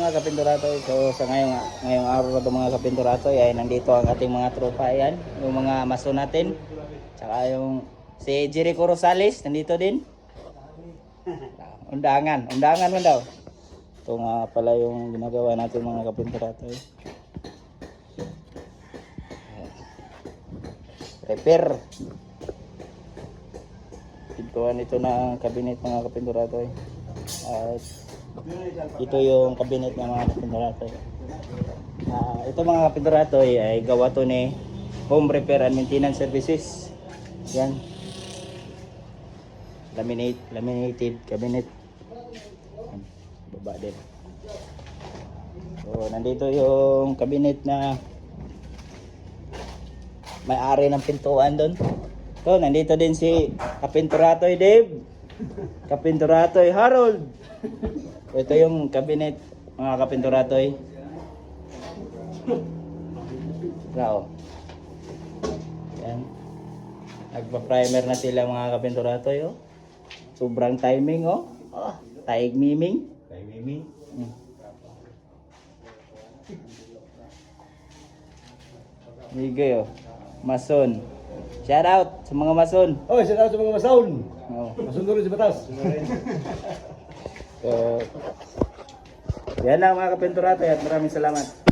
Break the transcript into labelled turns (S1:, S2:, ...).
S1: mga kapinturato. So sa ngayong araw na ito mga kapinturato ay nandito ang ating mga tropa. Ayan, yung mga maso natin. Tsaka yung si Jericho Rosales nandito din. Undangan mo daw. Ito nga pala yung ginagawa natin mga kapinturato. Repair. Pintuan ito ng cabinet mga kapinturato. At ito yung cabinet ng mga kapinturato. Ito mga kapinturato ay gawa to ni Home Repair and Maintenance Services. Yan. Laminated cabinet. Baba din. So nandito yung cabinet na may-ari ng pintuan doon. So nandito din si Kapinturatoy Dave. Kapinturatoy Harold. Ito yung cabinet mga Kapinturatoy. Wow. Yan. Nagpa-primer na sila mga Kapinturatoy. Oh. Sobrang timing oh. Oh, taig miming.
S2: Taig miming.
S1: Higay oh. Mason. Shout out sa mga mason.
S2: Oh, shout out sa mga masaon.
S1: Oh.
S2: Masun rin sa batas.
S1: So, yan lang mga Kapinturato at maraming salamat.